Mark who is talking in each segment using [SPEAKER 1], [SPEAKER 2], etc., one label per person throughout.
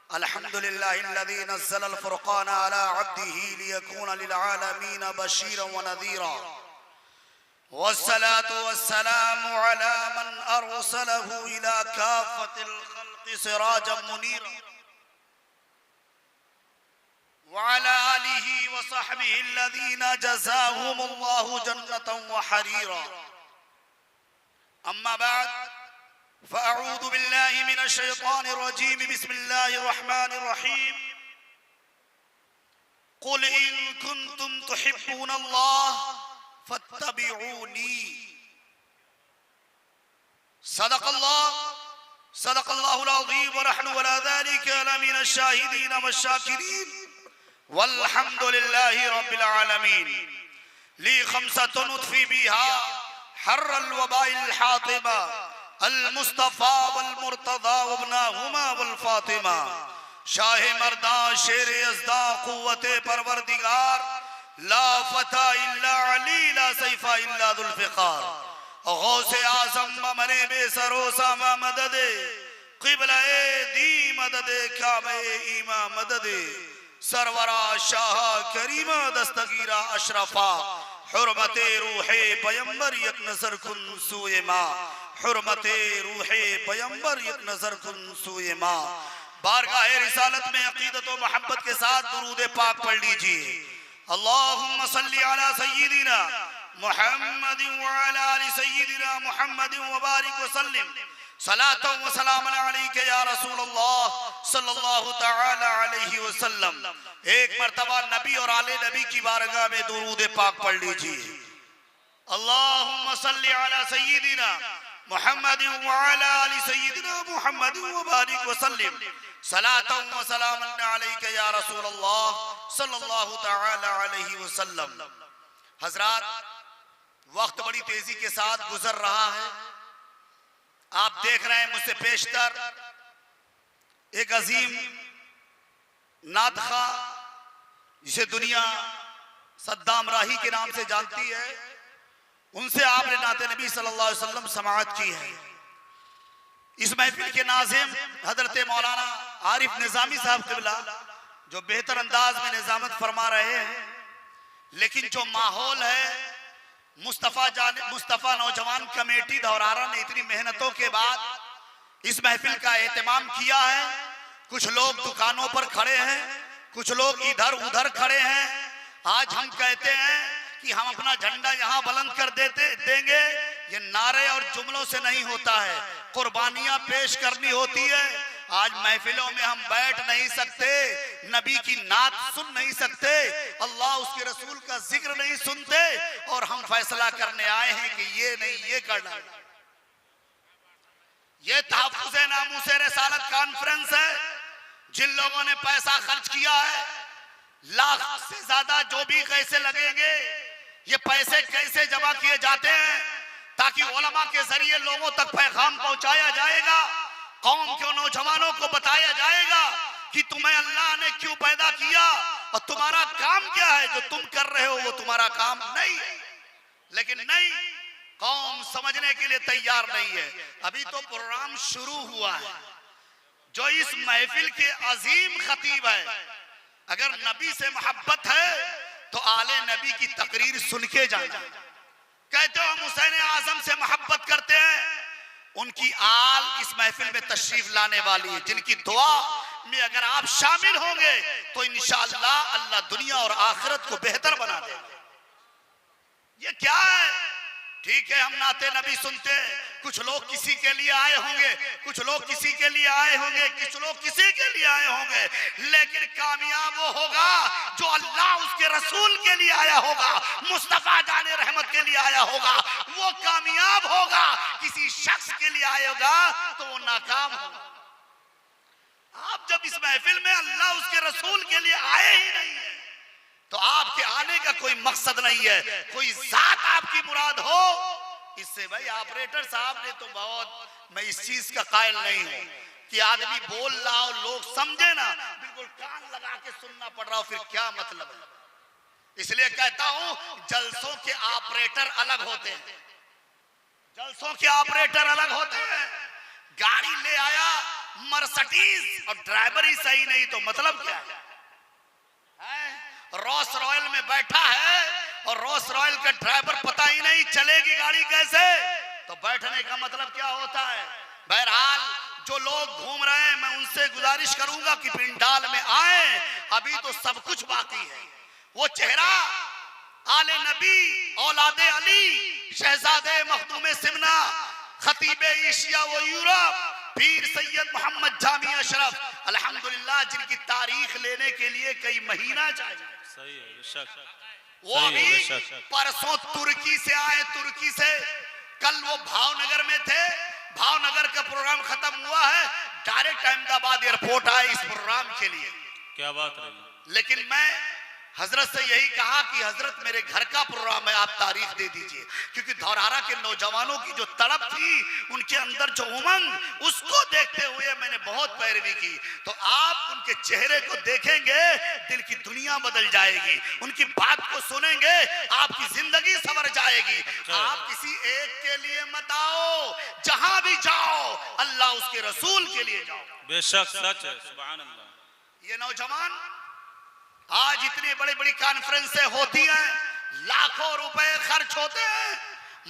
[SPEAKER 1] अल्हम्दुलिल्लाहिल्लज़ी नज़्ज़लल फ़ुरक़ान अला अब्दिही लियकून लिलआलमीन बशीरन व नज़ीरा वस्सलातु वस्सलामु अला मन अरसलहु इला काफ़तिल ख़ल्क़ि सिराजन मुनीरा व अला आलिही व सहबिही अल्लज़ीना जज़ाहुमुल्लाहु जन्नतन व हरीरा। अम्मा बाद फ़अऊज़ु बिल्लाहि मिनश शैतानिर रजीम बिस्मिल्लाहिर रहमानिर रहीम। क़ुल इन कुन्तुम तुहिब्बूनल्लाह फत्तबिऊनी। सदक़ल्लाहुल अज़ीम व नहनु अला ज़ालिका लमिनश शाहिदीन वश्शाकिरीन वल्हम्दुलिल्लाहि रब्बिल आलमीन। ली खम्सतुन उत्फ़ी बिहा हर्रल वबाइल हातिमा अल मुस्तफ़ा वल मुर्तज़ा वब्नाहुमा वल फ़ातिमा। शाह मर्दा शेर यज़दा क़ुव्वते परवरदिगार ला फ़ता इल्ला अली ला सैफ़ा इल्ला ज़ुल्फ़िकार। गौसे आज़म ममने बेसरो सामा मददे क़िबला-ए दी मददे काबे ईमा मददे सरवरा शाह करीमा दस्तगीरा अशरफा हुर्मते रूहे पैगंबर एक नजर कुन सूए माँ। हुर्मते रूहे पैगंबर एक नजर कुन सूए माँ। बारगाह रिसालत में अकीदत व मोहब्बत के साथ दुरूद पाक पढ़ लीजिए। अल्लाहुम्मा सल्ली अला सय्यिदिना मुहम्मदिन व अला आलि सय्यिदिना मुहम्मदिन व बारिक व सल्लिम सलातन व सलामन अलैका या रसूलल्लाह सल्लल्लाहु तआला अलैहि वसल्लम। एक मर्तबा नबी और आले नबी की बारगाह में दुरूद पाक पढ़ लीजिए। अल्लाहुम्मा सल्ली अला सय्यिदिना मुहम्मदिन व अला आलि सय्यिदिना मुहम्मदिन व बारिक व सल्लिम सलातन व सलामन अलैका या रसूलल्लाह सल्लल्लाहु तआला अलैहि वसल्लम। हजरात, वक्त बड़ी तेजी के साथ गुजर रहा है। आप देख रहे हैं मुझसे पेशतर एक अजीम नातखा जिसे दुनिया सद्दाम राही के नाम से जानती है, उनसे आपने नाते नबी सल्लल्लाहु अलैहि वसल्लम समाअत की है। इस महफिल के नाज़िम हजरत मौलाना आरिफ निज़ामी साहब क़िबला जो बेहतर अंदाज में निज़ामत फरमा रहे हैं, लेकिन जो माहौल है मुस्तफ़ा नौजवान कमेटी धौरारा ने इतनी मेहनतों के बाद इस महफिल का एहतमाम किया है। कुछ लोग दुकानों पर खड़े हैं, कुछ लोग इधर उधर खड़े हैं। आज हम कहते हैं कि हम अपना झंडा यहाँ बुलंद कर देंगे। ये नारे और जुमलों से नहीं होता है, कुर्बानियां पेश करनी होती है। आज महफिलों में हम बैठ नहीं सकते, नबी की नात सुन नहीं सकते, अल्लाह उसके रसूल का जिक्र नहीं सुनते, और हम फैसला करने आए हैं कि ये नहीं ये करना। ये तहफ़्फ़ुज़ नामूस रिसालत कॉन्फ्रेंस है। जिन लोगों ने पैसा खर्च किया है, लाख से ज्यादा जो भी कैसे लगेंगे, ये पैसे कैसे जमा किए जाते हैं ताकि उलमा के जरिए लोगों तक पैगाम पहुंचाया जाएगा, कौम के नौजवानों को बताया जाएगा कि तुम्हें अल्लाह ने क्यों पैदा किया और तुम्हारा काम क्या है। जो तुम कर रहे हो वो तुम्हारा काम नहीं है। लेकिन नहीं, कौम समझने के लिए तैयार नहीं है। अभी तो प्रोग्राम शुरू हुआ है। जो इस महफिल के अजीम खतीब है, अगर नबी से मोहब्बत है तो आले नबी की तकरीर सुन के जाना। कहते हो हम हुसैन आजम से मोहब्बत करते हैं, उनकी आल इस महफिल में तशरीफ लाने वाली है, जिनकी दुआ में अगर आप शामिल होंगे तो इंशाअल्लाह अल्लाह दुनिया और आखिरत को बेहतर बना देगा। ये क्या है? ठीक है, हम नाते नबी सुनते हैं, कुछ लोग किसी के लिए आए होंगे, कुछ लोग किसी के लिए आए होंगे, कुछ लोग किसी के लिए आए होंगे, लेकिन कामयाब वो होगा जो अल्लाह उसके रसूल के लिए आया होगा, मुस्तफा जाने रहमत के लिए आया होगा। वो कामयाब होगा। किसी शख्स के लिए आएगा तो वो नाकाम होगा। आप जब इस महफिल में अल्लाह उसके रसूल के लिए आए ही नहीं है तो आपके आने का कोई मकसद नहीं है, कोई जात आपकी मुराद हो। इससे भाई ऑपरेटर साहब ने तो बहुत, मैं इस चीज का कायल नहीं हूं कि आदमी बोल रहा हो लोग समझे ना, बिल्कुल कान लगा के सुनना पड़ रहा हो, फिर क्या मतलब है। इसलिए कहता हूं जलसों के ऑपरेटर अलग होते हैं, जलसों के ऑपरेटर अलग होते हैं। गाड़ी ले आया मर्सिडीज और ड्राइवर ही सही नहीं तो मतलब क्या है? रोल्स रॉयल में बैठा है और रोल्स रॉयल का ड्राइवर पता ही नहीं चलेगी गाड़ी कैसे, तो बैठने का मतलब क्या होता है? बहरहाल जो लोग घूम रहे हैं मैं उनसे गुजारिश करूंगा कि पिंडाल में आए, अभी तो सब कुछ बाकी है। वो चेहरा आले नबी औलादे अली शहजादे मखदूम सिमना खतीबे एशिया व यूरोप पीर सैयद मोहम्मद जामी अशरफ अल्हम्दुलिल्लाह जिनकी तारीख लेने के लिए कई महीना चाहिए।
[SPEAKER 2] सही है बेशक,
[SPEAKER 1] वो अभी परसों तुर्की से आए, तुर्की से। कल वो भावनगर में थे, भावनगर का प्रोग्राम खत्म हुआ है, डायरेक्ट अहमदाबाद एयरपोर्ट आए इस प्रोग्राम के लिए।
[SPEAKER 2] क्या बात रही।
[SPEAKER 1] लेकिन मैं हजरत से यही कहा कि हजरत मेरे घर का प्रोग्राम है, आप तारीख दे दीजिए, क्योंकि धौरहरा के नौजवानों की जो तड़प थी, उनके अंदर जो उमंग, उसको देखते हुए मैंने बहुत पैरवी की। तो आप उनके चेहरे को देखेंगे, दिल की दुनिया बदल जाएगी, उनकी बात को सुनेंगे, आपकी जिंदगी संवर जाएगी। आप किसी एक के लिए मत आओ, जहां भी जाओ अल्लाह उसके रसूल के लिए जाओ।
[SPEAKER 2] बेशक सच है, सुभान अल्लाह।
[SPEAKER 1] ये नौजवान आज इतनी बड़ी बड़ी कॉन्फ्रेंसें होती हैं, लाखों रुपए खर्च होते हैं,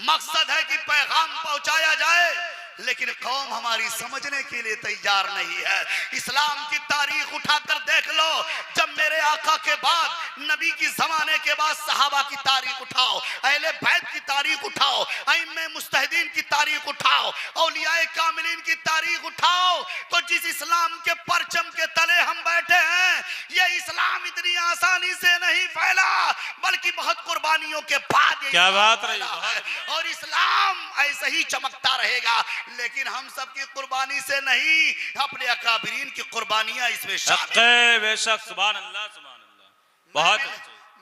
[SPEAKER 1] मकसद है कि पैगाम पहुंचाया जाए, लेकिन कौम हमारी समझने के लिए तैयार नहीं है। इस्लाम की तारीख उठाकर देख लो, जब मेरे आका के बाद नबी की जमाने के बाद सहाबा की तारीख उठाओ, अहले बैत की तारीख उठाओ, अइम्मे मुस्तहिदीन की तारीख उठाओ, औलियाए कामिलीन की तारीख उठाओ, तो जिस इस्लाम के परचम के तले हम बैठे हैं, ये इस्लाम इतनी आसानी से नहीं फैला, बल्कि बहुत कुर्बानियों के बाद
[SPEAKER 2] क्या बात रही
[SPEAKER 1] है। और इस्लाम ऐसे ही चमकता रहेगा, लेकिन हम सब की कुर्बानी से नहीं, अपने अकाबिरीन की कुर्बानियां इसमें शामिल
[SPEAKER 2] है। बेशक सुभान अल्लाह, सुभान अल्लाह। बहुत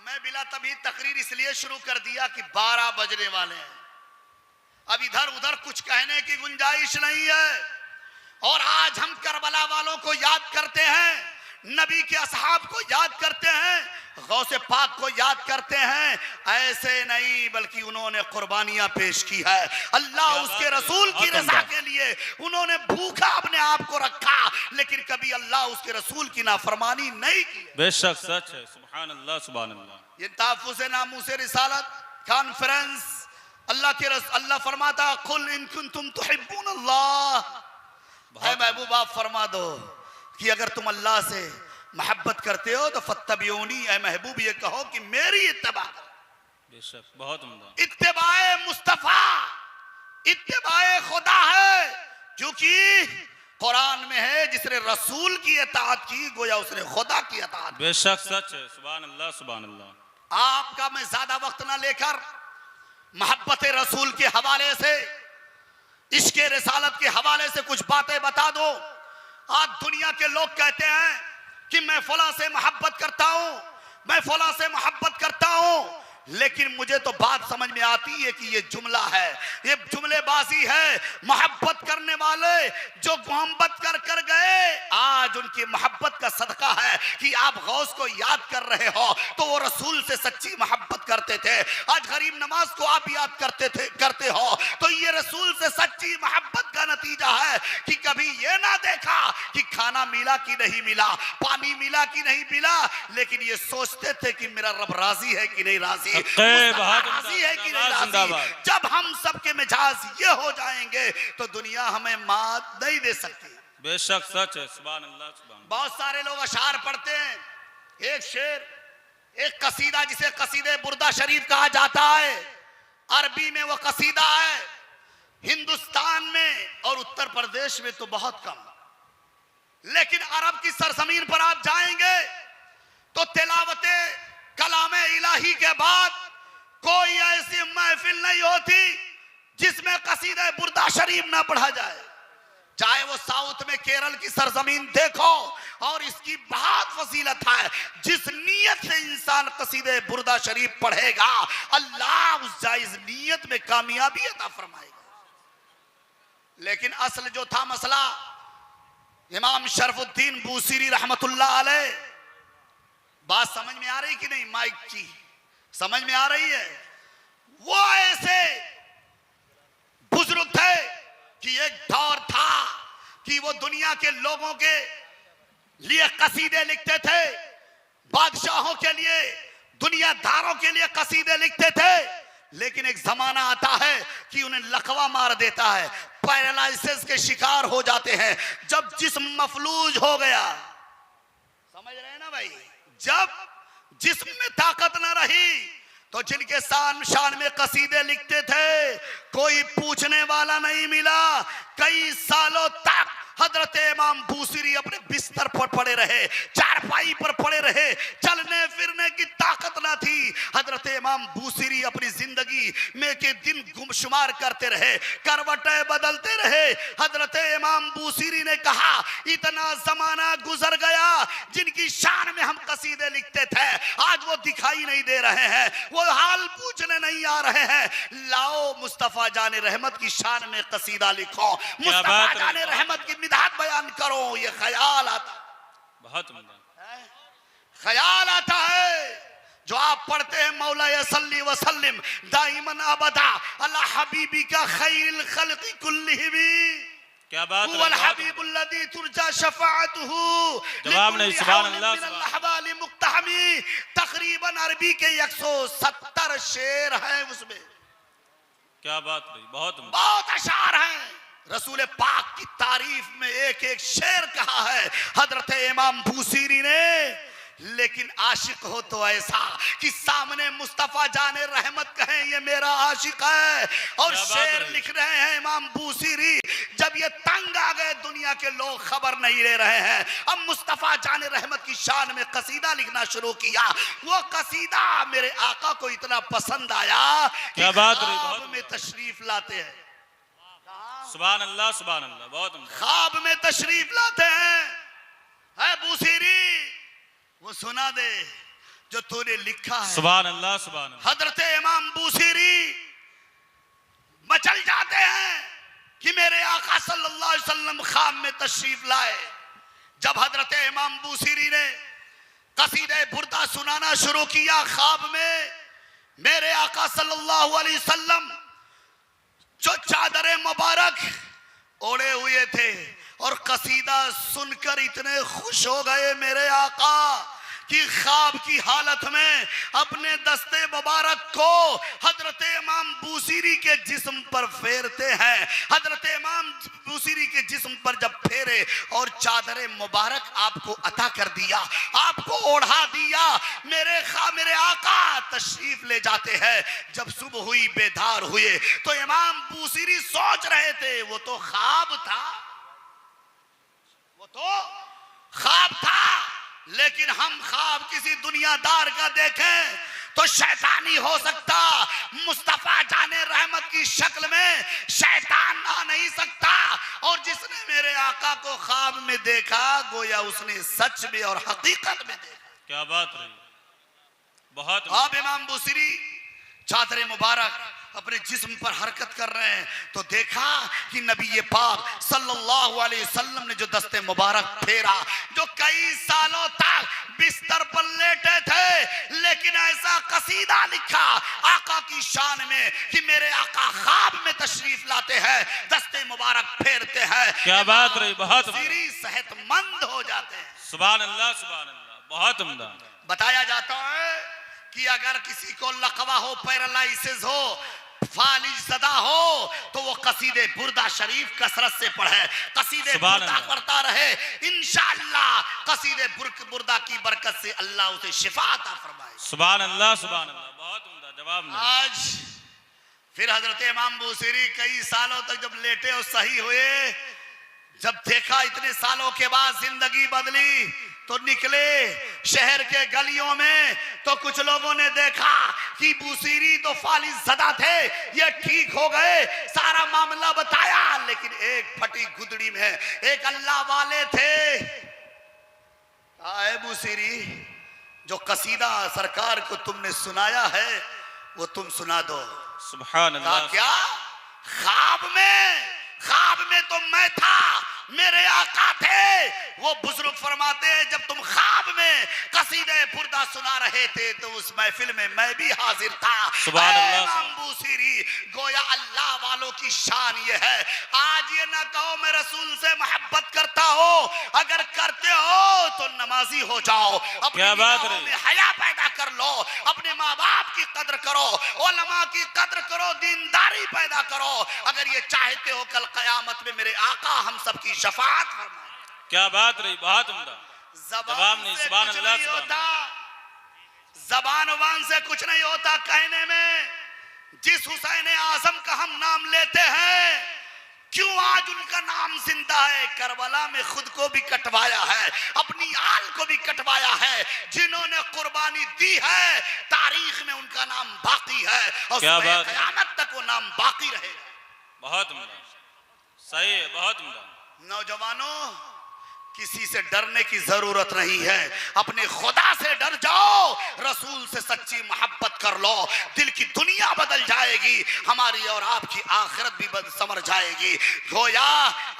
[SPEAKER 1] मैं बिला तभी तकरीर इसलिए शुरू कर दिया कि 12 बजने वाले हैं, अब इधर उधर कुछ कहने की गुंजाइश नहीं है। और आज हम करबला वालों को याद करते हैं, नबी के असहाब को याद करते हैं, गौसे पाक को याद करते हैं, ऐसे नहीं बल्कि उन्होंने कुर्बानियां पेश की है अल्लाह उसके रसूल की रजा के लिए। उन्होंने भूखा अपने आप को रखा, लेकिन कभी अल्लाह उसके रसूल की नाफरमानी नहीं की।
[SPEAKER 2] बेशक सच है, सुभान अल्लाह, सुभान अल्लाह।
[SPEAKER 1] ये ताफुज़ नामूस रिसालत कॉन्फ्रेंस, अल्लाह के अल्लाह फरमाता कुल इन कुंतुम तुहिब्बून अल्लाह, ऐ महबूब आप फरमा दो कि अगर तुम अल्लाह से मोहब्बत करते हो तो फत्तबिऊनी, ऐ महबूब ये कहो कि मेरी इत्तबा।
[SPEAKER 2] बेशक बहुत उम्दा।
[SPEAKER 1] इत्तबाए मुस्तफा इत्तबाए खुदा है, क्योंकि कुरान में है जिसने रसूल की इताअत की गोया उसने खुदा की इताअत।
[SPEAKER 2] बेशक सच है, सुभान अल्लाह, सुभान अल्लाह।
[SPEAKER 1] आपका मैं ज्यादा वक्त ना लेकर मोहब्बत रसूल के हवाले से, इश्क रिसालत के हवाले से कुछ बातें बता दो। आज दुनिया के लोग कहते हैं कि मैं फला से मोहब्बत करता हूं, मैं फला से मोहब्बत करता हूं, लेकिन मुझे तो बात समझ में आती है कि ये जुमला है, ये जुमलेबाजी है। मोहब्बत करने वाले जो मोहब्बत कर कर गए, आज उनकी मोहब्बत का सदका है कि आप गौस को याद कर रहे हो, तो वो रसूल से सच्ची मोहब्बत करते थे। आज गरीब नवाज को आप याद करते हो, तो ये रसूल से सच्ची मोहब्बत का नतीजा है कि कभी ये ना देखा कि खाना मिला कि नहीं मिला, पानी मिला कि नहीं मिला, लेकिन ये सोचते थे कि मेरा रब राजी है कि नहीं राजी, राजी है कि नहीं राजी। जब हम सबके मिजाज ये हो जाएंगे तो दुनिया हमें मात नहीं दे सकती।
[SPEAKER 2] बेशक सच है, सुभान अल्लाह, सुभान अल्लाह।
[SPEAKER 1] बहुत सारे लोग अशार पढ़ते हैं, एक शेर, एक कसीदा जिसे कसीदे बुर्दा शरीफ कहा जाता है, अरबी में वो कसीदा है, हिंदुस्तान में और उत्तर प्रदेश में तो बहुत कम, लेकिन अरब की सरजमीन पर आप जाएंगे तो तिलावते कलामे इलाही के बाद कोई ऐसी महफिल नहीं होती जिसमें कसीदे बुर्दा शरीफ ना पढ़ा जाए। चाहे वो साउथ में केरल की सरजमीन देखो, और इसकी बहुत फजीलत है, जिस नीयत से इंसान कसीदे बुर्दा शरीफ पढ़ेगा अल्लाह उस जायज नीयत में कामयाबी अता फरमाएगा। लेकिन असल जो था मसला, इमाम शरफुद्दीन बूसीरी रहमतुल्लाह अलैह, बात समझ में आ रही कि नहीं? माइक की समझ में आ रही है? वो ऐसे बुजुर्ग थे कि एक दौर था कि वो दुनिया के लोगों के लिए कसीदे लिखते थे, बादशाहों के लिए, दुनियादारों के लिए कसीदे लिखते थे, लेकिन एक जमाना आता है कि उन्हें लकवा मार देता है, पैरालिसिस के शिकार हो जाते हैं। जब जिस्म मफलूज हो गया, समझ रहे हैं ना भाई, जब जिस्म में ताकत ना रही तो जिनके शान में कसीदे लिखते थे कोई पूछने वाला नहीं मिला। कई सालों तक हजरत इमाम बूसीरी अपने बिस्तर पर पड़े रहे, चारपाई पर पड़े रहे, चलने फिरने की ताकत ना थी। हजरत इमाम बूसीरी अपनी जिंदगी में के दिन गुमशुमार करते रहे, करवटें बदलते रहे। हजरत इमाम बूसीरी ने कहा, इतना जमाना गुजर गया जिनकी शान में हम कसीदे लिखते थे, आज वो दिखाई नहीं दे रहे हैं, वो हाल पूछने नहीं आ रहे हैं। लाओ मुस्तफा जाने रहमत की शान में कसीदा लिखो, मुस्तफा जाने रहमत की मिदाद बयान करो। ये ख्याल आता,
[SPEAKER 2] बहुत उम्दा
[SPEAKER 1] ख्याल आता है जो आप पढ़ते हैं, मौला सल्ली व सल्लिम दाइमन अबदा अला हबीबी का खैरिल खल्क़ि कुल्लिहिम।
[SPEAKER 2] क्या बात है,
[SPEAKER 1] वल हबीबुल्लज़ी तुरजा शफ़ाअतुहु।
[SPEAKER 2] जवाब नहीं, सुभान अल्लाह,
[SPEAKER 1] अहवाल मुक्तहमी। तकरीबन अरबी के 170 शेर हैं उसमें।
[SPEAKER 2] क्या बात भाई, बहुत उम्दा,
[SPEAKER 1] बहुत अशार हैं। रसूल पाक की तारीफ में एक एक शेर कहा है हजरत इमाम बूसीरी ने। लेकिन आशिक हो तो ऐसा कि सामने मुस्तफा जाने रहमत कहें ये मेरा आशिक है, और शेर लिख रहे हैं इमाम बूसीरी। जब ये तंग आ गए, दुनिया के लोग खबर नहीं ले रहे हैं, अब मुस्तफा जाने रहमत की शान में कसीदा लिखना शुरू किया। वो कसीदा मेरे आका को इतना पसंद आया कि ख्वाब में तशरीफ लाते हैं।
[SPEAKER 2] सुभान अल्लाह, सुभान अल्लाह, बहुत उम्दा,
[SPEAKER 1] ख्वाब में तशरीफ लाते हैं, है बूसीरी वो सुना दे जो तूने लिखा है।
[SPEAKER 2] सुभान अल्लाह, सुभान अल्लाह।
[SPEAKER 1] हजरत इमाम बूसीरी मचल जाते हैं कि मेरे आका सल्लल्लाहु अलैहि वसल्लम ख्वाब में तशरीफ लाए। जब हजरत इमाम बूसीरी ने कसीदे बुर्दा सुनाना शुरू किया ख्वाब में, मेरे आका सल्लल्लाहु अलैहि वसल्लम जो चादर मुबारक ओढ़े हुए थे और कसीदा सुनकर इतने खुश हो गए मेरे आका कि ख्वाब की हालत में अपने दस्ते मुबारक को हजरत इमाम बूसीरी के जिस्म पर फेरते हैं। हजरत इमाम बूसीरी के जिस्म पर जब फेरे और चादर मुबारक आपको अता कर दिया, आपको ओढ़ा दिया, मेरे आका तशरीफ ले जाते हैं। जब सुबह हुई, बेदार हुए तो इमाम बूसीरी सोच रहे थे वो तो ख्वाब था, वो तो ख्वाब था, लेकिन हम ख्वाब किसी दुनियादार का देखें तो शैतानी हो सकता, मुस्तफा जाने रहमत की शक्ल में शैतान आ नहीं सकता। और जिसने मेरे आका को ख्वाब में देखा गोया उसने सच में और हकीकत में देखा।
[SPEAKER 2] क्या बात रही, बहुत।
[SPEAKER 1] अब इमाम बूसीरी चादर मुबारक अपने जिस्म पर हरकत कर रहे हैं तो देखा कि नबी पाक सल्लल्लाहु अलैहि वसल्लम ने जो दस्ते मुबारक फेरा, जो कई सालों तक बिस्तर पर लेटे थे, लेकिन ऐसा कसीदा लिखा आका की शान में कि मेरे आका ख्वाब में तशरीफ लाते हैं, दस्ते मुबारक फेरते हैं।
[SPEAKER 2] क्या बात रही, बहुत।
[SPEAKER 1] सेहतमंद हो जाते हैं।
[SPEAKER 2] सुभान अल्लाह, सुभान अल्लाह, बहुत उम्दा।
[SPEAKER 1] बताया जाता है कि अगर किसी को लकवा हो, पैरालिसिस हो, फालिज ज़दा हो, तो वो कसीदे बुर्दा शरीफ कसरत से पढ़े, कसीदे बुर्दा पढ़ता रहे, इंशाअल्लाह कसीदे बुर्दा की बरकत से अल्लाह उसे शिफा अता फरमाए।
[SPEAKER 2] सुभान अल्लाह, सुभान अल्लाह, बहुत उम्दा जवाब।
[SPEAKER 1] आज फिर हजरत इमाम बूसीरी कई सालों तक जब लेटे और सही हुए, जब देखा इतने सालों के बाद जिंदगी बदली, तो निकले शहर के गलियों में, तो कुछ लोगों ने देखा कि बूसीरी तो फालिज ज़दा थे, ये ठीक हो गए, सारा मामला बताया। लेकिन एक फटी गुदड़ी में एक अल्लाह वाले थे, आए बूसीरी जो कसीदा सरकार को तुमने सुनाया है वो तुम सुना दो।
[SPEAKER 2] सुभान अल्लाह।
[SPEAKER 1] क्या ख्वाब में तो मैं था, मेरे आका थे। वो बुजुर्ग फरमाते हैं जब तुम ख्वाब में कसीदे बुर्दा सुना रहे थे तो उस महफिल में मैं भी हाजिर था।
[SPEAKER 2] सुभान अल्लाह।
[SPEAKER 1] इमाम बूसीरी गोया अल्लाह वालों की शान ये है। आज ये ना कहो मैं रसूल से मोहब्बत करता हो, अगर करते हो तो नमाजी हो जाओ, अपनी निगाहों में हया पैदा कर लो, अपने माँ बाप की कद्र करो, उलमा की कद्र करो, दीनदारी पैदा करो, अगर ये चाहते हो कल कयामत में मेरे आका हम सब की शफाअत फरमाए।
[SPEAKER 2] क्या बात रही, बहुत उम्दा। जवाब नहीं, सुभान अल्लाह, सुभान अल्लाह।
[SPEAKER 1] जबान वबान से कुछ नहीं होता कहने में। जिस हुसैन आजम का हम नाम लेते हैं, क्यों आज उनका नाम जिंदा है? करबला में खुद को भी कटवाया है, अपनी आल को भी कटवाया है, जिन्होंने कुर्बानी दी है तारीख में उनका नाम बाकी है और क़यामत तक वो नाम बाकी रहेगा।
[SPEAKER 2] बहुत उम्दा, सही है, बहुत उम्दा।
[SPEAKER 1] नौजवानों, किसी से डरने की जरूरत नहीं है, अपने खुदा से डर जाओ, रसूल से सच्ची मोहब्बत कर लो, दिल की दुनिया बदल जाएगी, हमारी और आपकी आखिरत भी संवर जाएगी। गोया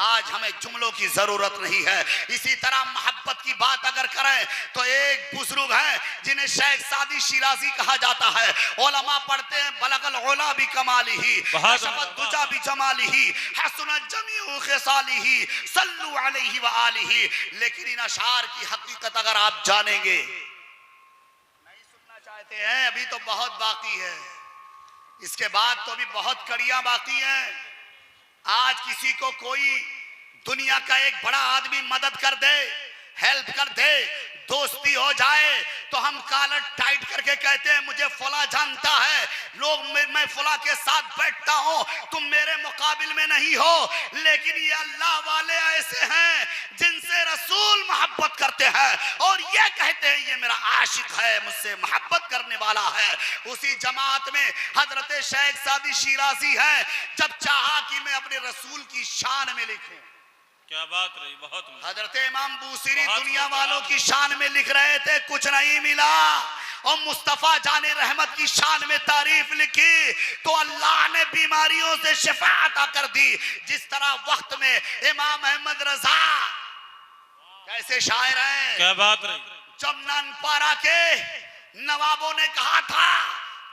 [SPEAKER 1] आज हमें जुमलों की जरूरत नहीं है। इसी तरह मोहब्बत की बात अगर करें तो एक बुजुर्ग है जिन्हें शेख सादी शिराजी कहा जाता है, उलमा पढ़ते हैं बलगल उला भी कमालिही दुजा भी जमालिही हसनत जमीउ खिसालिही सल्लु अलैहि व आलिही। लेकिन इन अशार की हकीकत अगर आप जानेंगे, नहीं सुनना चाहते हैं, अभी तो बहुत बाकी है, इसके बाद तो भी बहुत कड़ियां बाकी हैं। आज किसी को कोई दुनिया का एक बड़ा आदमी मदद कर दे, हेल्प कर दे, दोस्ती हो जाए तो हम कॉलर टाइट करके कहते हैं मुझे फला जानता है, लोग मैं फला के साथ बैठता हूं, तुम मेरे मुकाबिल में नहीं हो। लेकिन ये अल्लाह वाले ऐसे हैं जिनसे रसूल मोहब्बत करते हैं और ये कहते हैं ये मेरा आशिक है, मुझसे मोहब्बत करने वाला है। उसी जमात में हजरत शेख सादी शिराजी है, जब चाहा कि मैं अपने रसूल की शान में लिखूं,
[SPEAKER 2] क्या बात रही, बहुत।
[SPEAKER 1] हजरत इमाम बूसीरी दुनिया वालों की शान में लिख रहे थे, कुछ नहीं मिला, और मुस्तफा जाने रहमत की शान में तारीफ लिखी तो अल्लाह ने बीमारियों से शिफा अता कर दी। जिस तरह वक्त में इमाम अहमद रजा कैसे शायर हैं,
[SPEAKER 2] क्या बात रही।
[SPEAKER 1] जब नानपारा के नवाबों ने कहा था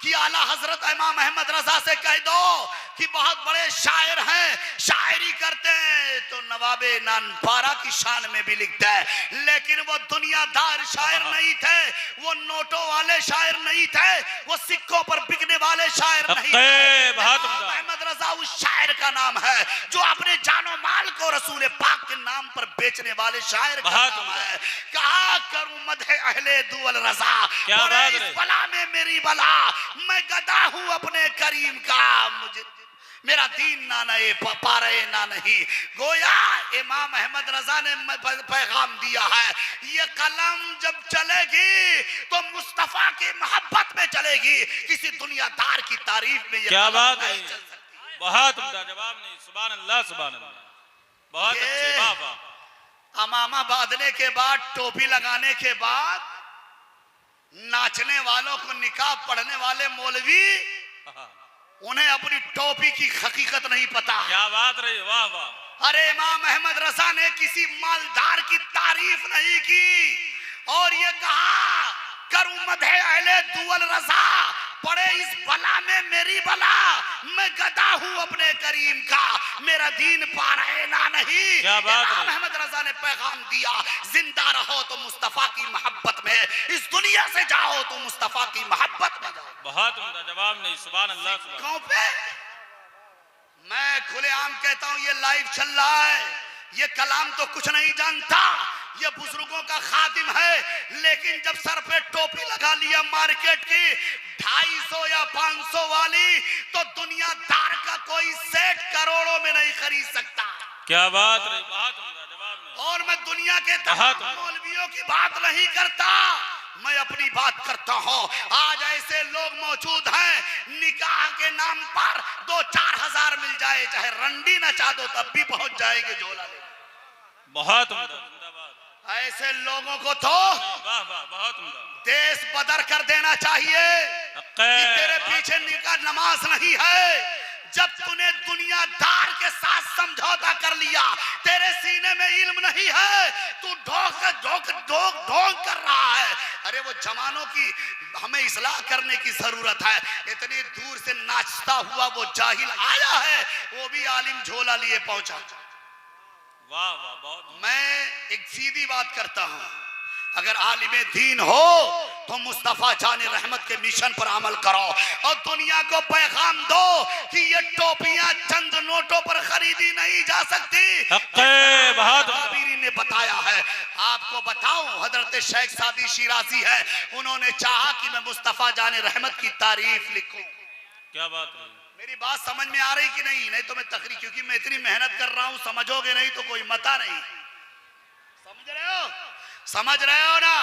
[SPEAKER 1] कि आला हजरत इमाम अहमद रजा से कह दो कि बहुत बड़े शायर हैं, शायरी करते हैं, तो नवाबे नानपारा की शान में भी लिखता है। लेकिन वो दुनियादार शायर नहीं थे, वो नोटों वाले शायर नहीं थे, वो सिक्कों पर बिकने वाले शायर नहीं थे। इमाम अहमद रजा उस शायर का नाम है जो अपने जानो माल को रसूल पाक के नाम पर बेचने वाले शायर का नाम है। कहा करूं मदह अहले दुअल रजा, इस बला में मेरी बला, मैं गदा हूं अपने करीम का, मुझे मेरा दीन ना नए पा रहे ना नहीं। गोया इमाम अहमद रजा ने पैगाम दिया है, ये कलम जब चलेगी तो मुस्तफा की मोहब्बत में चलेगी, किसी दुनियादार की तारीफ में।
[SPEAKER 2] क्या बात है, बहुत उम्दा जवाब नहीं, सुभान अल्लाह, सुभान अल्लाह, बहुत अच्छे, वाह वाह।
[SPEAKER 1] अमामा बांधने के बाद, टोपी लगाने के बाद, नाचने वालों को निकाब पढ़ने वाले मौलवी, उन्हें अपनी टोपी की हकीकत नहीं पता।
[SPEAKER 2] क्या बात रही, वाह वाह।
[SPEAKER 1] अरे इमाम अहमद रजा ने किसी मालदार की तारीफ नहीं की और ये कहा करूं मदह अहले दुअल रजा, पड़े इस बला में मेरी बला, मैं गदा हूं अपने करीम का, मेरा दीन पा रहे ना नहीं।
[SPEAKER 2] क्या बात है।
[SPEAKER 1] इमाम अहमद रजा ने पैगाम दिया, जिंदा रहो तो मुस्तफा की मोहब्बत में, इस दुनिया से जाओ तो मुस्तफा की मोहब्बत में जाओ।
[SPEAKER 2] बहुत उम्दा जवाब नहीं, सुभान अल्लाह,
[SPEAKER 1] सुभान। पे मैं खुलेआम कहता हूं ये लाइव चल रहा है, ये कलाम तो कुछ नहीं जानता, ये बुजुर्गों का खादिम है, लेकिन जब सर पे टोपी लगा लिया मार्केट की 250 या 500 वाली, तो दुनियादार का कोई सेठ करोड़ों में नहीं खरीद सकता।
[SPEAKER 2] क्या बात रही, बहुत उम्दा जवाब नहीं।
[SPEAKER 1] और मैं दुनिया के तमाम मौलवियों की बात नहीं करता, मैं अपनी बात करता हूं। आज ऐसे लोग मौजूद हैं, निकाह के नाम पर 2-4 हजार मिल जाए, चाहे रंडी नचा दो तब भी पहुंच जाएंगे झोला ले।
[SPEAKER 2] बहुत उम्दा,
[SPEAKER 1] ऐसे लोगों को तो
[SPEAKER 2] वाह वाह, बहुत उम्दा,
[SPEAKER 1] देश बदर कर देना चाहिए कि तेरे पीछे निकाह नमाज नहीं है, जब तूने दुनियादार के साथ समझौता कर लिया, तेरे सीने में इल्म नहीं है, तू ढोंग कर रहा है। अरे वो जमानों की हमें इस्लाह करने की जरूरत है। इतनी दूर से नाचता हुआ वो जाहिल आया है, वो भी आलिम झोला लिए पहुंचा।
[SPEAKER 2] वाह वाह, बहुत।
[SPEAKER 1] मैं एक सीधी बात करता हूं, अगर आलिमे दीन हो तो मुस्तफा जाने रहमत के मिशन पर अमल करो और दुनिया को पैगाम दो कि ये टोपियां चंद नोटों पर खरीदी नहीं जा सकती। काबीरी ने बताया है। आपको बताऊं, हजरत शेख सादी शिराजी है, उन्होंने चाहा कि मैं मुस्तफा जाने रहमत की तारीफ लिखूं।
[SPEAKER 2] क्या बात है,
[SPEAKER 1] मेरी बात समझ में आ रही कि नहीं? नहीं तो मैं तकरीर, क्योंकि मैं इतनी मेहनत कर रहा हूं, समझोगे नहीं तो कोई मता नहीं। समझ रहे हो? समझ रहे हो ना?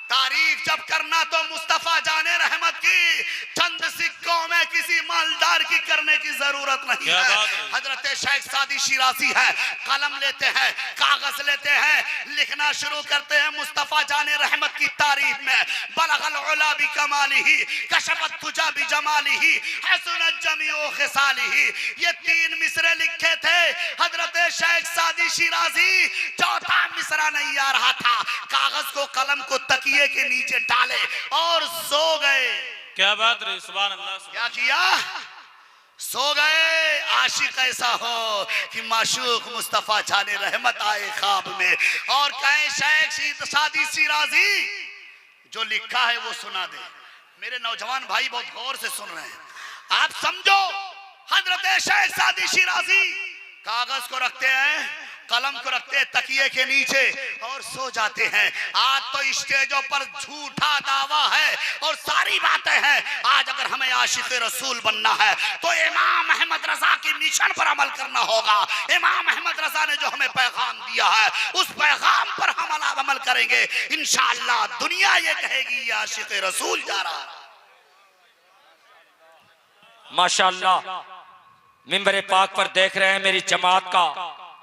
[SPEAKER 1] तारीफ जब करना तो मुस्तफा जाने रहमत की चंद सिक्कों में किसी मालदार की करने की जरूरत नहीं है। हजरत शेख सादी शिराजी है, कलम लेते हैं, कागज लेते हैं, लिखना शुरू करते हैं मुस्तफा जाने रहमत की तारीफ में। बलगल उला बि कमालिही कशफत तुजा बि जमालिही हसनत जमीउ खिसालिही, ये 3 मिसरे लिखे थे हजरत शेख सादी शिराजी। चौथा मिसरा नहीं आ रहा था, कागज को कलम को तकिए के नीचे डाले और सो गए।
[SPEAKER 2] क्या बात रही, सुभान अल्लाह।
[SPEAKER 1] क्या किया? सो गए। आशिक ऐसा हो कि माशूक मुस्तफा जाने रहमत आए ख्वाब में और कहे शेख सादी शिराजी जो लिखा है वो सुना दे। मेरे नौजवान भाई बहुत गौर से सुन रहे हैं। आप समझो, हजरत शेख सादी शिराजी कागज को रखते हैं, कलम को रखते हैं तकिए के नीचे और सो जाते हैं। आज तो स्टेजों पर झूठा दावा है और सारी बातें हैं। आज अगर हमें आशिक रसूल बनना है तो इमाम अहमद रजा की मिशन पर अमल करना होगा। इमाम अहमद रजा ने जो हमें पैगाम दिया है उस पैगाम पर हम अमल करेंगे, इंशाअल्लाह दुनिया ये कहेगी ये आशिक रसूल जा रहा है।
[SPEAKER 3] माशाअल्लाह, मिंबर पाक पर देख रहे हैं मेरी जमात का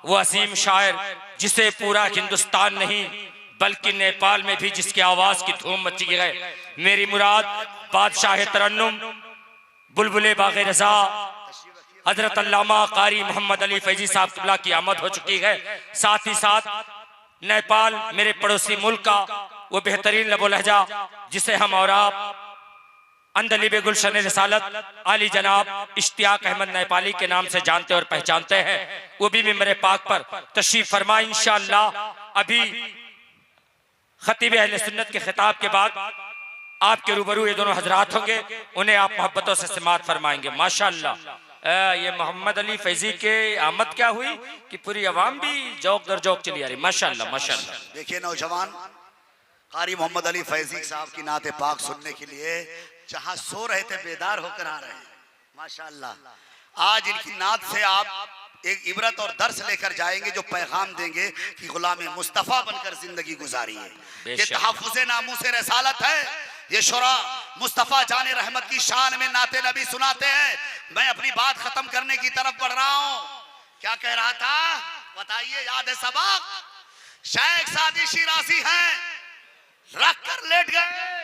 [SPEAKER 3] वो अजीम शायर जिसे पूरा हिंदुस्तान नहीं बल्कि नेपाल में भी जिसकी आवाज की धूम मची है। मेरी मुराद बादशाह तरन्नुम बुलबुले बाग़े रजा हजरत अल्लामा कारी मोहम्मद अली फैजी साहब क़िबला की आमद हो चुकी है। साथ ही साथ नेपाल मेरे पड़ोसी मुल्क का वो बेहतरीन लबो लहजा जिसे हम और आप अंदलिबे गुलशन रिसालत आली जनाब इश्तियाक अहमद नेपाली के नाम से जानते और पहचानते हैं, वो भी मिंबर पाक पर तशरीफ फरमा। इंशाअल्लाह अभी खतीब अहले सुन्नत के खिताब के बाद आपके रूबरू ये दोनों हजरात होंगे, उन्हें आप मोहब्बतों से समाअत फरमाएंगे। माशाअल्लाह, ये मोहम्मद अली फैजी के आमद क्या हुई कि पूरी अवाम भी जौक दर जौक चली आ रही। माशाअल्लाह माशाअल्लाह।
[SPEAKER 1] देखिए नौजवान, कारी मोहम्मद अली फैजी साहब की नाते पाक सुनने के लिए जहां सो रहे थे बेदार होकर आ रहे हैं। माशाअल्लाह, आज इनकी नात से आप एक इबरत और दर्स लेकर जाएंगे जो पैगाम देंगे कि गुलाम मुस्तफ़ा बनकर जिंदगी गुजारी है। ये तहफ़्फ़ुज़े नामूसे रसालत है। ये शुरा मुस्तफ़ा जाने रहमत की शान में नाते नबी सुनाते हैं। मैं अपनी बात खत्म करने की तरफ बढ़ रहा हूँ। क्या कह रहा था बताइए, याद है सबक? शेख सादी शिराजी हैं, रख कर लेट गए।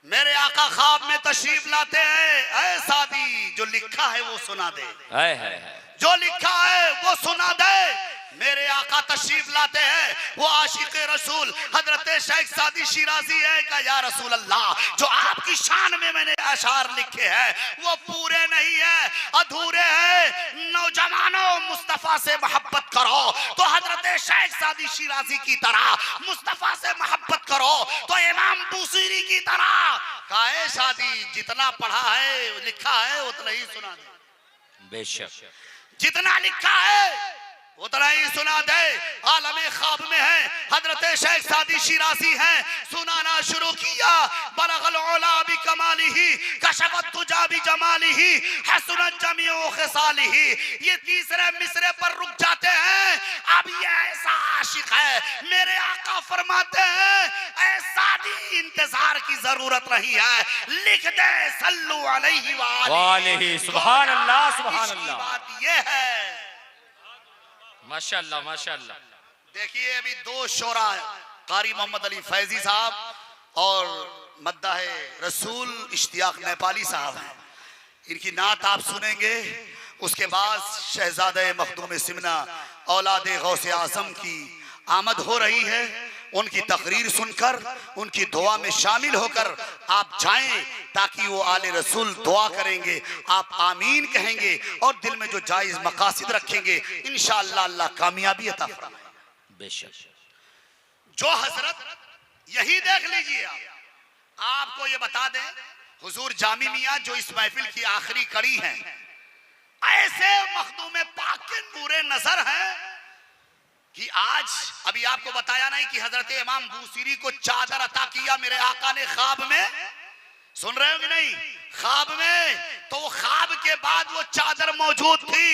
[SPEAKER 1] मेरे आका ख्वाब में तशरीफ लाते हैं, ऐ सादी जो लिखा है वो सुना दे, जो लिखा है वो सुना दे। मेरे आका तशरीफ लाते हैं, वो आशिक रसूल हजरत शेख सादी शिराजी है का या रसूल अल्लाह जो आपकी शान में मैंने अशार लिखे हैं वो पूरे नहीं है, अधूरे हैं। नौजवानों, मुस्तफा से मोहब्बत करो तो हजरत शेख सादी शिराजी की तरह, मुस्तफा से मोहब्बत करो तो इमाम बूसीरी की तरह। काहे शादी जितना पढ़ा है लिखा है उतना ही सुना दे।
[SPEAKER 3] बेशक
[SPEAKER 1] जितना लिखा है उतना ही सुना दे। आलमे ख्वाब में है, हजरत शेख सादी शिराजी हैं, सुनाना शुरू किया। बलगल उला बि कमालिही कशफत तुजा बि जमालिही हसनत जमीउ खिसालिही। ये तीसरे मिसरे पर रुक जाते हैं। अब ये ऐसा आशिक है, मेरे आका फरमाते हैं ऐ सादी इंतजार की जरूरत नहीं है, लिख दे सल्लु अलैहि व आलिही।
[SPEAKER 3] सुभान अल्लाह सुभान अल्लाह।
[SPEAKER 1] बात ये है।
[SPEAKER 3] माशाअल्लाह माशाअल्लाह।
[SPEAKER 1] देखिए अभी 2 शोरा कारी मोहम्मद अली फैजी साहब और मद्दाह रसूल इश्तियाक नेपाली साहब हैं। इनकी नात आप सुनेंगे, उसके बाद शहजादे मखदूम सिमना औलाद गौसे आजम की आमद हो रही है। उनकी तकरीर सुनकर उनकी दुआ में शामिल होकर आप जाएं ताकि वो आले रसूल दुआ करेंगे, आप आमीन कहेंगे और दिल में जो जायज मकासिद रखेंगे इंशाअल्लाह अल्लाह कामयाबी अता फरमाएगा।
[SPEAKER 3] बेशक
[SPEAKER 1] जो हजरत यही देख लीजिए, आपको ये बता दें हुजूर जामी मियां जो इस महफिल की आखिरी कड़ी हैं, ऐसे मखदूम पाक के नूरे नजर हैं कि आज अभी आपको बताया नहीं कि हजरत इमाम बूसीरी को चादर अता किया मेरे आका ने ख्वाब में, सुन रहे हो कि नहीं, ख्वाब में, तो वो ख्वाब के बाद वो चादर मौजूद थी।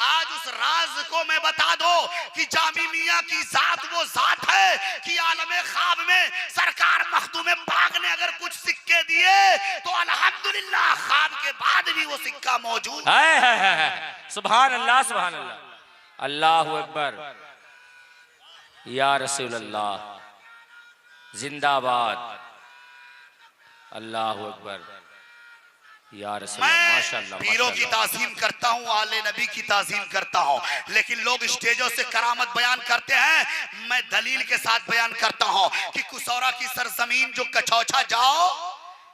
[SPEAKER 1] आज उस राज को मैं बता दो कि जामी मियां की जात वो जात है कि आलम ख्वाब में सरकार मखदूम पाक ने अगर कुछ सिक्के दिए तो अल्हम्दुलिल्लाह ख्वाब के बाद भी वो सिक्का मौजूद
[SPEAKER 3] है। सुभान अल्लाह, सुभान अल्लाह, अल्लाहु अकबर, या रसूल अल्लाह जिंदाबाद, अल्लाहु अकबर, या रसूल अल्लाह, माशाअल्लाह।
[SPEAKER 1] पीरों की ताज़ीम करता हूँ, आले नबी की ताज़ीम करता हूँ, लेकिन लोग स्टेजों से करामत बयान करते हैं, मैं दलील के साथ बयान करता हूँ कि कुसौरा की सरजमीन जो कचौचा जाओ,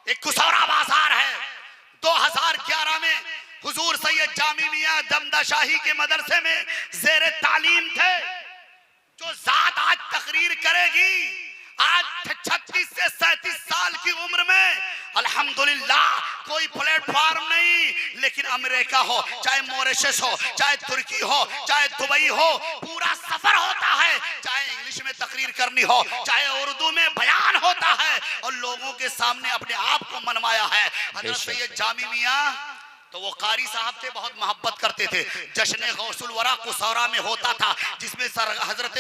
[SPEAKER 1] एक कुसौरा बाजार है। 2011 में हुजूर सैयद जामी मियां दमदाशाही के मदरसे में जेरे तालीम थे। जो जात आज तकरीर करेगी, आज 36 से 37 साल की उम्र में अल्हम्दुलिल्लाह कोई प्लेटफॉर्म नहीं, लेकिन अमेरिका हो, चाहे मॉरिशस हो, चाहे तुर्की हो, चाहे दुबई हो, पूरा सफर होता है, चाहे इंग्लिश में तकरीर करनी हो, चाहे उर्दू में बयान होता है, और लोगों के सामने अपने आप को मनवाया है। हज़रत सैयद जामी मियां तो वो कारी साहब से बहुत मोहब्बत करते थे। जश्न गौसुल वरा कुसौरा में होता था, जिसमें हजरत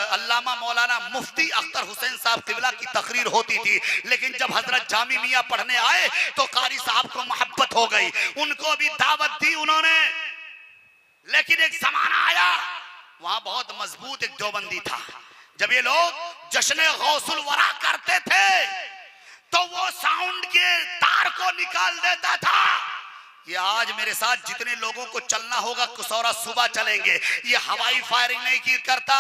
[SPEAKER 1] अल्लामा मौलाना मुफ्ती अख्तर हुसैन साहब किबला की तकरीर होती थी। लेकिन जब हजरत जामी मियां पढ़ने आए तो कारी साहब को मोहब्बत हो गई, उनको भी दावत दी उन्होंने। लेकिन एक जमाना आया, वहां बहुत मजबूत एक देवबंदी था। जब ये लोग जश्न गौसुल वरा करते थे तो वो साउंड के तार को निकाल देता था। ये आज मेरे साथ जितने लोगों को चलना होगा कुसौरा सुबह चलेंगे, ये हवाई फायरिंग नहीं की करता,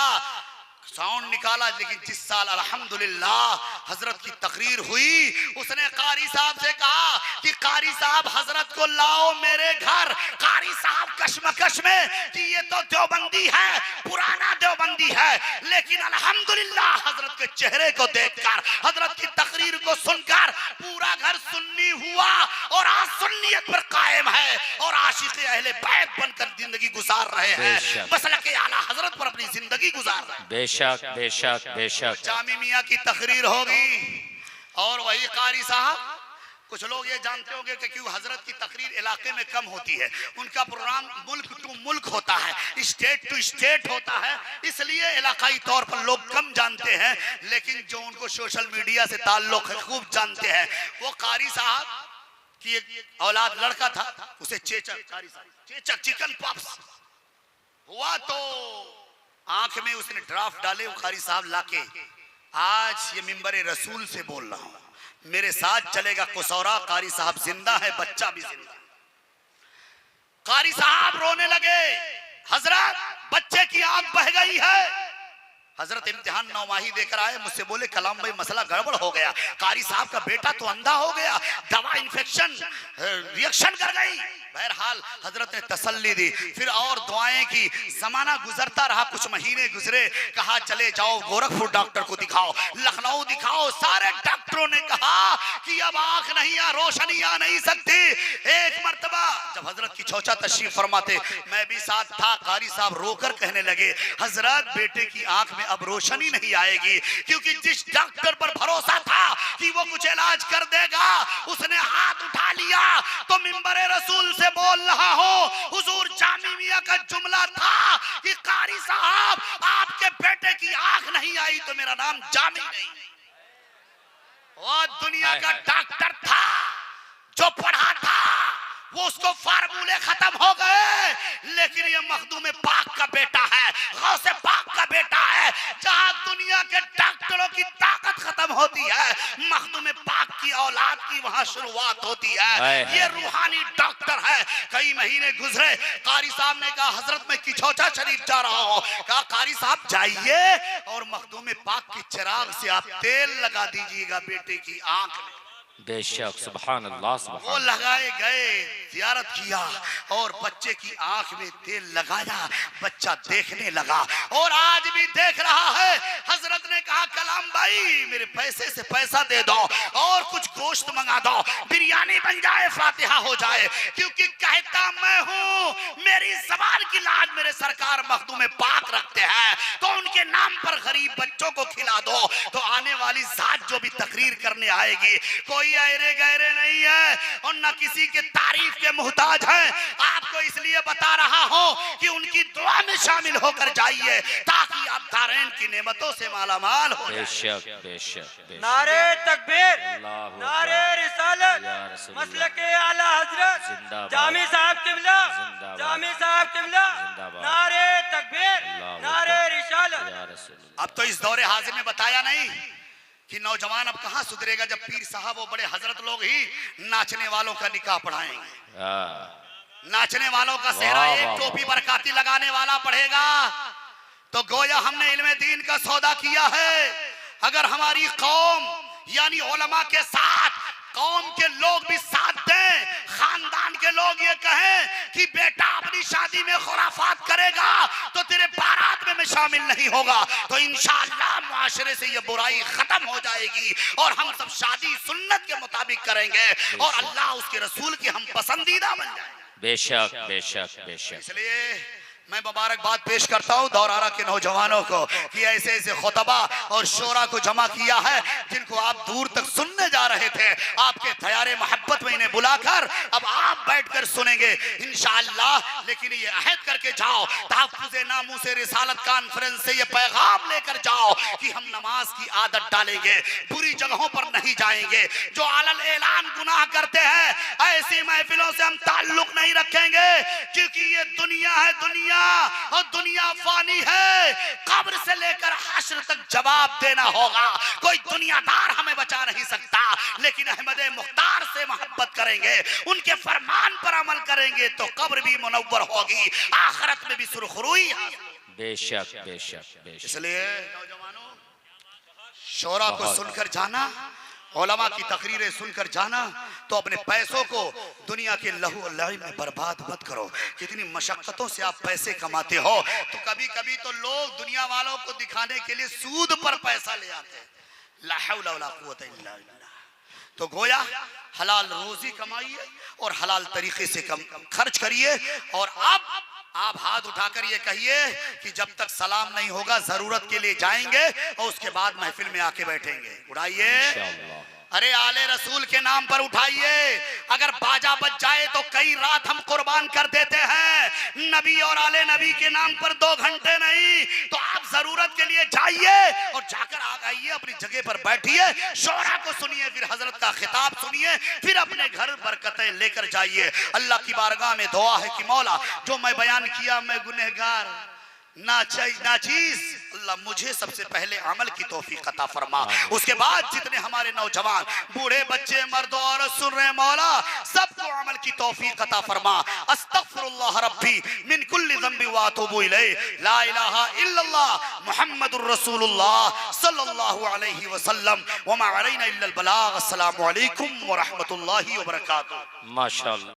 [SPEAKER 1] साउंड निकाला। लेकिन जिस साल अल्हम्दुलिल्लाह हजरत की तकरीर हुई, उसने कारी साहब से कहा कि कारी साहब हजरत को लाओ मेरे घर। कारी साहब कशमकश में कि ये तो देवबंदी है, पुराना देवबंदी है, लेकिन अल्हम्दुलिल्लाह हजरत के चेहरे को देखकर, हजरत की तकरीर को सुनकर पूरा घर सुन्नी हुआ और आज सुन्नियत पर कायम है और आशिक़ अहले बैत बनकर जिंदगी गुजार रहे हैं, मसलक आला हजरत पर अपनी जिंदगी गुजार रहे हैं।
[SPEAKER 3] बेशक बेशक बेशक।
[SPEAKER 1] जामी मियां की तकरीर होगी और वही कारी साहब, कुछ लोग ये जानते होंगे कि क्यों हजरत की तकरीर इलाके में कम होती है, उनका प्रोग्राम मुल्क टू मुल्क होता है, स्टेट टू स्टेट होता है, इसलिए इलाकाई तौर पर लोग कम जानते हैं। लेकिन जो उनको सोशल मीडिया से ताल्लुक है खूब जानते हैं। वो कारी साहब की एक औलाद लड़का था, उसे चेचक, कारी साहब चेचक चिकन पॉप्स हुआ तो आंख में उसने ड्राफ्ट डाले। कारी साहब लाके आज ये मिंबर रसूल से बोल रहा हूं, मेरे साथ चलेगा कुसौरा। कारी साहब जिंदा है, बच्चा भी जिंदा। कारी साहब रोने लगे, हजरत बच्चे की आंख बह गई है। हजरत इम्तिहान नौमाही देकर आए, मुझसे बोले कलाम भाई मसला गड़बड़ हो गया, कारी साहब का बेटा तो अंधा हो गया, दवा इन्फेक्शन रिएक्शन कर गई। बहरहाल हजरत ने तसल्ली दी, फिर और दुआएं की। जमाना गुजरता रहा, कुछ महीने गुजरे, कहा चले जाओ गोरखपुर डॉक्टर को दिखाओ, लखनऊ दिखाओ। सारे डॉक्टरों ने कहा कि अब आंख नहीं आ, रोशनी आ नहीं सकती। एक मर्तबा जब हजरत की चौचा तशरीफ फरमाते, मैं भी साथ था, कारी साहब रोकर कहने लगे, हजरत बेटे की आंख में अब रोशनी नहीं आएगी, क्योंकि जिस डॉक्टर पर भरोसा था कि वो कुछ इलाज कर देगा, उसने हाथ उठा लिया। तो मिंबर रसूल से बोल रहा हूं, हुजूर जामी मियां का जुमला था कि कारी साहब आपके बेटे की आंख नहीं आई तो मेरा नाम जामी नहीं। वो दुनिया का डॉक्टर था जो पढ़ा था, वो उसको फार्मूले खत्म हो गए, लेकिन ये मखदूम पाक का बेटा है, गौसे पाक का बेटा है। जहां दुनिया के डॉक्टरों की ताकत खत्म होती है, मखदूम पाक की औलाद की वहां शुरुआत होती है। ये रूहानी डॉक्टर है। कई महीने गुजरे, कारी साहब ने कहा हजरत मैं किचौचा शरीफ जा रहा हूँ। कहा कारी साहब जाइए और मखदूम पाक के चिराग से आप तेल लगा दीजिएगा बेटे की आंख में।
[SPEAKER 3] बेशक सुभान अल्लाह
[SPEAKER 1] वो
[SPEAKER 3] सुभान
[SPEAKER 1] लगाए गए, जियारत किया और बच्चे की आंख में तेल लगाया, बच्चा देखने लगा और आज भी देख रहा है। हजरत ने कहा कलाम भाई मेरे पैसे से पैसा दे दो और कुछ गोश्त मंगा दो, बिरयानी बन जाए, फातिहा हो जाए, क्योंकि कहता मैं हूँ मेरी जबान की लाज मेरे सरकार मखदूम पाक रखते हैं, तो उनके नाम पर गरीब बच्चों को खिला दो, तो आने वाली जात जो भी तकरीर करने आएगी कोई ऐरे गहरे नहीं है और न किसी के तारीफ के मुहताज हैं। आपको इसलिए बता रहा हूं कि उनकी दुआ में शामिल होकर जाइए ताकि आप दारैन की नेमतों से मालामाल हो।
[SPEAKER 3] बेशक बेशक बेशक।
[SPEAKER 4] नारे तकबीर,
[SPEAKER 3] अल्लाहु
[SPEAKER 4] नारे
[SPEAKER 3] अकबर।
[SPEAKER 4] रिसालत,
[SPEAKER 3] या रसूलुल्लाह।
[SPEAKER 4] मसलके आला हजरत
[SPEAKER 3] जिंदाबाद।
[SPEAKER 4] जामी साहब किबला,
[SPEAKER 3] जिंदाबाद।
[SPEAKER 4] जामी साहब किबला,
[SPEAKER 3] जिंदाबाद।
[SPEAKER 4] नारे तकबीर,
[SPEAKER 3] अल्लाहु
[SPEAKER 4] नारे
[SPEAKER 3] अकबर।
[SPEAKER 4] रिसालत।
[SPEAKER 3] या रसूलुल्लाह।
[SPEAKER 1] अब तो इस दौरे हाजिर में बताया नहीं कि नौजवान अब कहां सुधरेगा जब पीर साहब वो बड़े हजरत लोग ही नाचने वालों का निकाह पढ़ाएंगे। नाचने वालों का सेहरा
[SPEAKER 3] वाह,
[SPEAKER 1] एक
[SPEAKER 3] वाह,
[SPEAKER 1] टोपी
[SPEAKER 3] वाह।
[SPEAKER 1] बरकाती लगाने वाला पढ़ेगा। तो गोया हमने इल्मे दीन का सौदा किया है। अगर हमारी कौम यानी उलमा के साथ कौम के लोग भी साथ दें, खानदान के लोग ये कहें कि बेटा अपनी शादी में खुराफात करेगा तो तेरे बारात में मैं शामिल नहीं होगा, तो इंशाअल्लाह मुआशरे से ये बुराई खत्म हो जाएगी और हम सब शादी सुन्नत के मुताबिक करेंगे और अल्लाह उसके रसूल के हम पसंदीदा बन जाएंगे।
[SPEAKER 3] बेशक बेशक बेशक।
[SPEAKER 1] इसलिए मैं मुबारकबाद पेश करता हूँ दौरारा के नौजवानों को कि ऐसे ऐसे खुतबा और शोरा को जमा किया है जिनको आप दूर तक सुनने जा रहे थे। आपके तैयारे मोहब्बत में इन्हें बुलाकर अब आप बैठकर सुनेंगे इंशाअल्लाह। लेकिन ये अहद करके जाओ, तहफ्फुज़े नामूसे रिसालत कॉन्फ्रेंस से ये पैगाम लेकर जाओ कि हम नमाज की आदत डालेंगे, बुरी जगहों पर नहीं जाएंगे, जो अलल ऐलान गुनाह करते हैं ऐसी महफिलों से हम ताल्लुक नहीं रखेंगे, क्योंकि ये दुनिया है, दुनिया और दुनिया फानी है। कब्र से लेकर हश्र तक जवाब देना होगा। कोई दुनियादार हमें बचा नहीं सकता, लेकिन अहमद मुख्तार से मोहब्बत करेंगे, उनके फरमान पर अमल करेंगे तो कब्र भी मुनव्वर होगी, आखिरत में भी सुरखरुई।
[SPEAKER 3] बेशक बेशक बेशक।
[SPEAKER 1] इसलिए नौजवानों शोरा को सुनकर जाना, उलमा की तकरीरें सुनकर जाना, तो अपने पैसों को दुनिया के लहू और लहू में बर्बाद मत करो। कितनी मशक्कतों से आप पैसे कमाते हो, तो कभी कभी तो लोग दुनिया वालों को दिखाने के लिए सूद पर पैसा ले आते हैं। ला हौला वला कुव्वता इल्ला बिल्लाह। तो गोया हलाल रोजी कमाइए और हलाल तरीके से खर्च करिए। और अब आप हाथ उठाकर ये कहिए कि जब तक सलाम नहीं होगा जरूरत के लिए जाएंगे और उसके बाद महफिल में आके बैठेंगे। उड़ाइए, अरे आले रसूल के नाम पर उठाइए। अगर बाजा बज जाए तो कई रात हम कुर्बान कर देते हैं। नबी और आले नबी के नाम पर 2 घंटे नहीं, तो आप जरूरत के लिए जाइए और जाकर आ आइए, अपनी जगह पर बैठिए, शोरा को सुनिए, फिर हजरत का खिताब सुनिए, फिर अपने घर बरकतें लेकर जाइए। अल्लाह की बारगाह में दुआ है कि मौला जो मैं बयान किया मैं गुनहगार नाचीज, अल्लाह मुझे सबसे पहले अमल की तौफीक अता फरमा। उसके बाद जितने हमारे नौजवान बूढ़े बच्चे मर्द और सुन रहे मौला सबको अमल की तौफीक अता फरमा। अस्तगफिरुल्लाह रब्बी मिन कुल्ली ज़ंबि व अतूबु इलैहि, ला इलाहा इल्लल्लाह मुहम्मदुर रसूलुल्लाह सल्लल्लाहु अलैहि वसल्लम व मा अलैना इल्लल बलाग। अस्सलामु अलैकुम व रहमतुल्लाहि व बरकातुहू।
[SPEAKER 3] माशाअल्लाह।